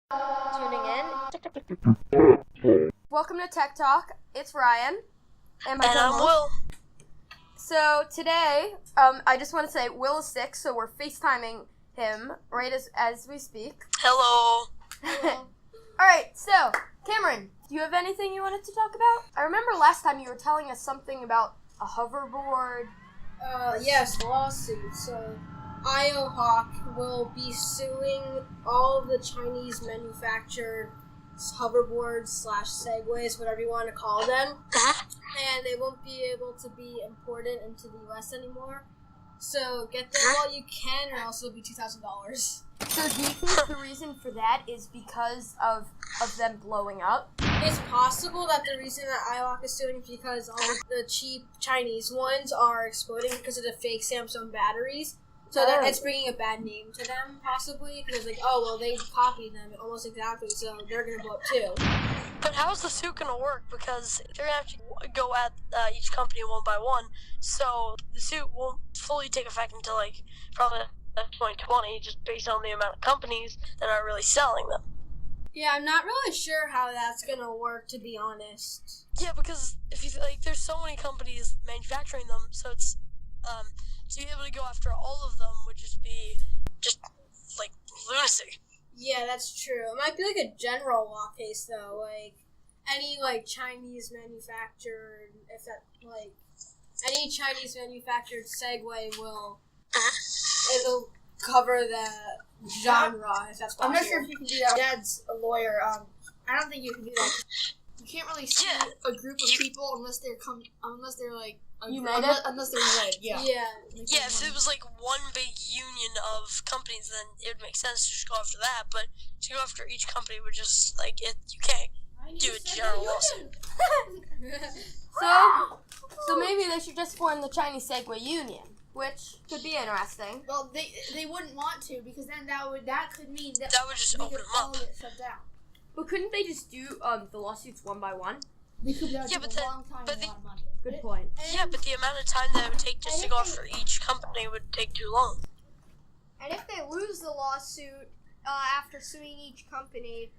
tuning in. Welcome to Tech Talk. It's Ryan. And I'm Will. So today, I just want to say Will is sick, so we're FaceTiming him right as we speak. Hello. Alright, so, Cameron, do you have anything you wanted to talk about? I remember last time you were telling us something about a hoverboard. Yes, lawsuit. So, IOHawk will be suing all of the Chinese manufactured hoverboards / segways, whatever you want to call them, and they won't be able to be imported into the U.S. anymore. So, get them while you can, or else it'll be $2,000. So do you think the reason for that is because of them blowing up? It's possible that the reason that IOHawk is suing is because all of the cheap Chinese ones are exploding because of the fake Samsung batteries. So that it's bringing a bad name to them, possibly, because like, oh, well, they copied them almost exactly, so they're going to blow up too. But how is the suit going to work? Because they're going to have to go at each company one by one, so the suit won't fully take effect until, like, probably 2020, just based on the amount of companies that are really selling them. Yeah, I'm not really sure how that's going to work, to be honest. Yeah, because if you there's so many companies manufacturing them, so it's to be able to go after all of them would just be like lunacy. Yeah, that's true. It might be like a general law case though, like any like Chinese manufactured, if that like any Chinese manufactured Segway it'll cover the genre if that's possible. I'm not sure if you can do that. Dad's a lawyer. I don't think you can do that. You can't really sue a group of people unless they're like united. Unless they're united. Yeah. Yeah, if it was like one big union of companies, then it would make sense to just go after that. But to go after each company would just like it. You can't do a general lawsuit. So maybe they should just form the Chinese Segway Union, which could be interesting. Well, they wouldn't want to because then that could mean that would just open them up. Get shut down. But couldn't they just do the lawsuits one by one? They could have but a long time and a lot of money. Good point. Yeah, but the amount of time that it would take just to go after each company would take too long. And if they lose the lawsuit after suing each company,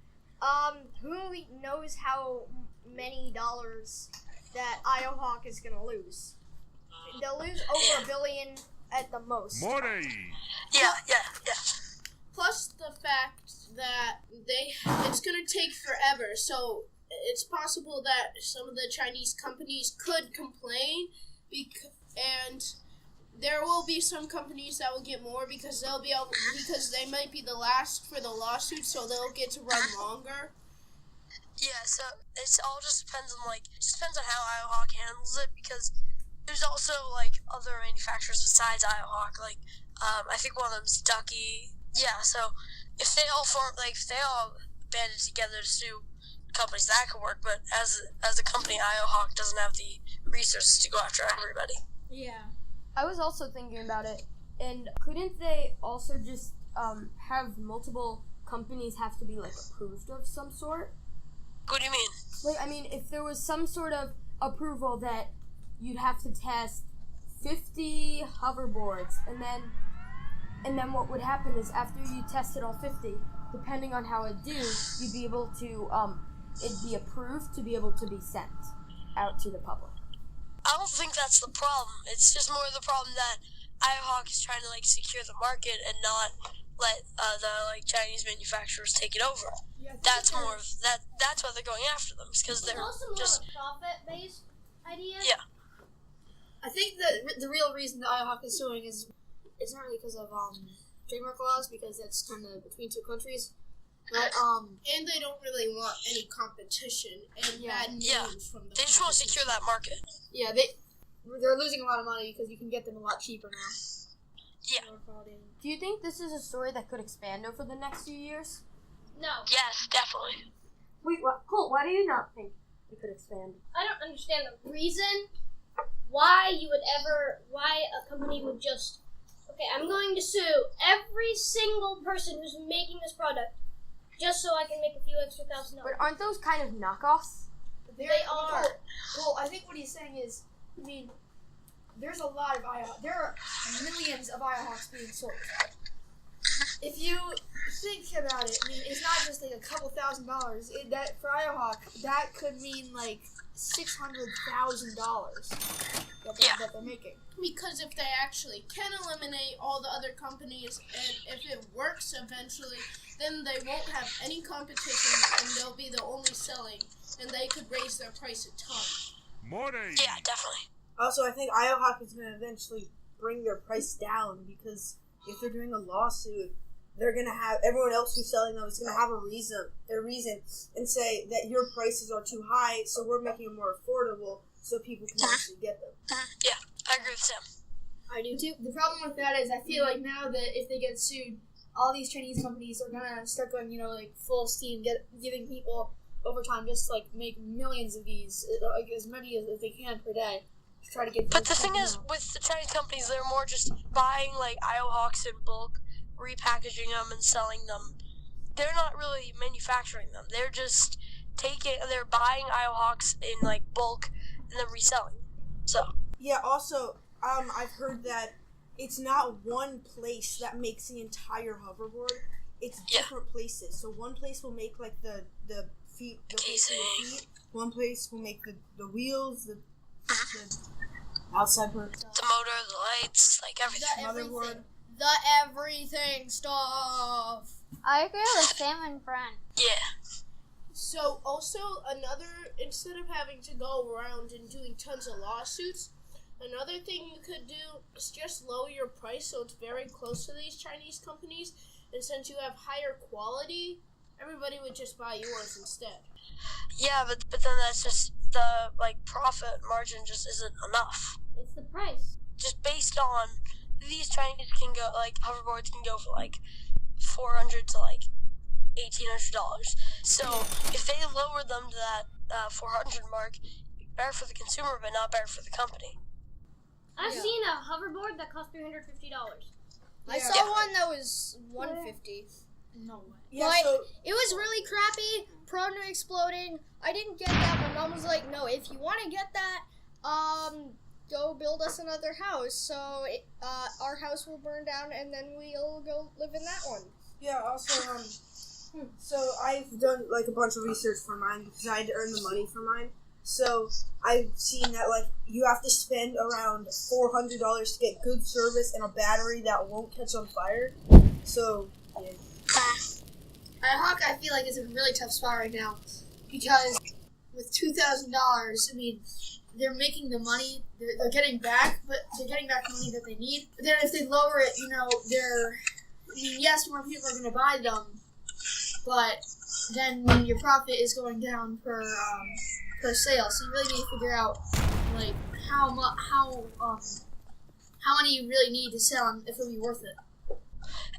who knows how many dollars that IOHawk is going to lose? They'll lose over $1 billion at the most. Money. Yeah. Plus the fact that it's going to take forever, so it's possible that some of the Chinese companies could complain, and there will be some companies that will get more because because they might be the last for the lawsuit, so they'll get to run longer. Yeah, so it all just depends on how IOHawk handles it, because there's also like other manufacturers besides IOHawk. Like I think one of them's Ducky. Yeah, so if they all banded together to sue companies, that could work. But as a company, IOHawk doesn't have the resources to go after everybody. Yeah. I was also thinking about it, and couldn't they also just have multiple companies have to be like approved of some sort? What do you mean? Like, I mean, if there was some sort of approval that you'd have to test 50 hoverboards, and then what would happen is after you tested all 50, depending on how it do, you'd be able to it'd be approved to be able to be sent out to the public. I don't think that's the problem. It's just more the problem that IOHawk is trying to like secure the market and not let the Chinese manufacturers take it over. Yeah, that's more of that. That's why they're going after them, because they're also more just of a profit-based idea. Yeah. I think that the real reason that IOHawk is suing is it's not really because of trademark laws, because that's kind of between two countries. But And they don't really want any competition and bad news from the they just want to secure that market. yeah, they're losing a lot of money because you can get them a lot cheaper now. Yeah. Do you think this is a story that could expand over the next few years? No, Yes, definitely. Wait, what? Colt, why do you not think it could expand? I don't understand the reason why a company would just, okay, I'm going to sue every single person who's making this product just so I can make a few extra $1,000. But aren't those kind of knockoffs? They are. Well, I think what he's saying is, there's a lot of there are millions of IOHawks being sold. If you think about it, it's not just like a couple $1,000s. That for IOHawk, that could mean like $600,000 that they're making. Because if they actually can eliminate all the other companies, and if it works eventually, then they won't have any competition, and they'll be the only selling, and they could raise their price a ton. Yeah, definitely. Also, I think IOHawk is going to eventually bring their price down because if they're doing a lawsuit, they're going to have everyone else who's selling them is going to have a reason, and say that your prices are too high, so we're making it more affordable so people can actually get them. Yeah, I agree with Sam. I do too. The problem with that is I feel like now that if they get sued, all these Chinese companies are gonna start going, like full steam, giving people overtime, just like make millions of these, like as many as they can per day, to try to get. But the thing is, with the Chinese companies, they're more just buying like IOHawks in bulk, repackaging them and selling them. They're not really manufacturing them. They're just they're buying IOHawks in like bulk and then reselling. So. Yeah, also, I've heard that it's not one place that makes the entire hoverboard. It's different places. So one place will make like the feet, the feet. One place will make the wheels, the outside part. The motor, the lights, like everything. Motherboard. The everything stuff. I agree with Sam and Brent. Yeah. So also instead of having to go around and doing tons of lawsuits, another thing you could do is just lower your price so it's very close to these Chinese companies, and since you have higher quality, everybody would just buy yours instead. Yeah, but then that's just the profit margin just isn't enough. It's the price. Just based on these Chinese can go hoverboards can go for $400 to $1,800. So if they lower them to that 400 mark, better for the consumer, but not better for the company. I've seen a hoverboard that cost $350. I saw one that was $150. No way. Yeah, But so it was really crappy, prone to exploding. I didn't get that. My mom was like, "No, if you want to get that, go build us another house. So our house will burn down, and then we'll go live in that one." yeah, also so I've done a bunch of research for mine because I had to earn the money for mine. So I've seen that you have to spend around $400 to get good service and a battery that won't catch on fire. So yeah. IOHawk, I feel like is in a really tough spot right now because with $2,000, I mean, they're making the money, they're getting back, but they're getting back money that they need. But then if they lower it, yes, more people are going to buy them, but then your profit is going down per sale. So you really need to figure out how many you really need to sell and if it'll be worth it.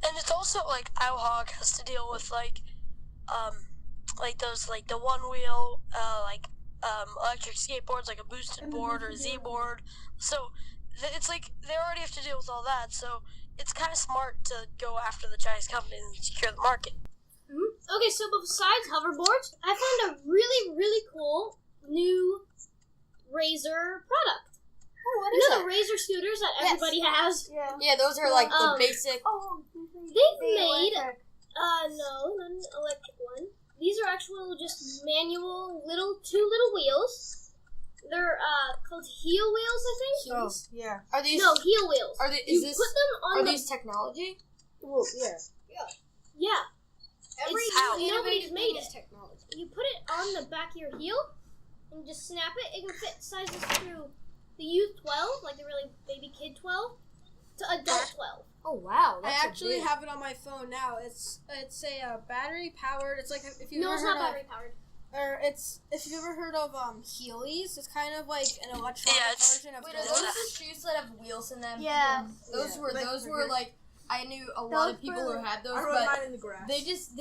And it's also IOHawk has to deal with those the one wheel electric skateboards, like a boosted board or a Z board. So it's they already have to deal with all that. So it's kind of smart to go after the Chinese company and secure the market. Okay, so besides hoverboards, I found a really, really cool new Razer product. Oh, what The Razer scooters that everybody has? Yeah, those are the basic. They've made no, not an electric one. These are actual just manual two little wheels. They're called heel wheels, I think. Oh, yeah. Are these? No, heel wheels. Are they? You put them on Are the these technology? Well, yeah. yeah. Nobody's made it. technology. You put it on the back of your heel and just snap it. It can fit sizes through the youth 12, like the really baby kid 12, to adult 12. Oh wow! I actually have it on my phone now. It's a battery powered. It's if you've No, ever it's heard not battery powered. if you've ever heard of Heelys, it's kind of like an electronic version of Wait, those. are those the shoes that have wheels in them? Yeah. Those were I knew a lot Those of people were- who had those, I rode but mine in the grass. they just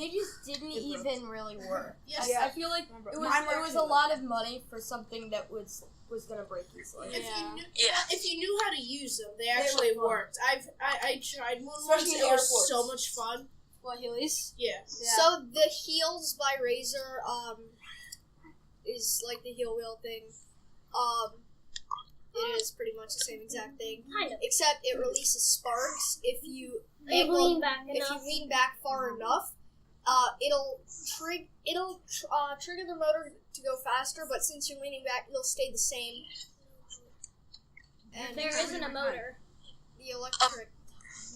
didn't even really work. Yes. I feel like it was a lot of money for something that was gonna break easily. If you knew how to use them, they actually were fun. worked. I tried one once. Especially in It was airports. so much fun. What, Heelys? Yeah. So the Heels by Razer is like the heel wheel thing. It is pretty much the same exact thing, Kind of. except it releases sparks if you Lean back if enough. you lean back far enough. trigger the motor to go faster, but since you're leaning back, it'll stay the same. And There isn't a motor. the electric,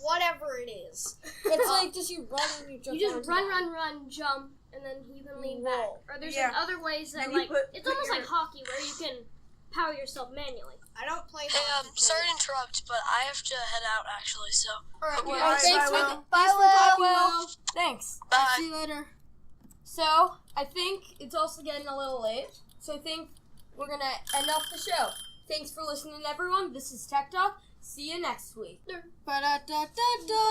whatever it is. It's like just you run and you jump. You just onto run, that. run, run, jump, and then you can lean back. Roll. Or there's Yeah. other ways that Then you like it's put almost your- like hockey where you can power yourself manually. I don't play Hey, hockey. sorry to interrupt, but I have to head out actually. So Alright, Well, yeah, bye, thanks bye, for Will. thanks for talking, Will. Thanks. bye. See you later. So I think it's also getting a little late. So I think we're gonna end off the show. Thanks for listening, everyone. This is Tech Talk. See you next week. Ba-da-da-da-da.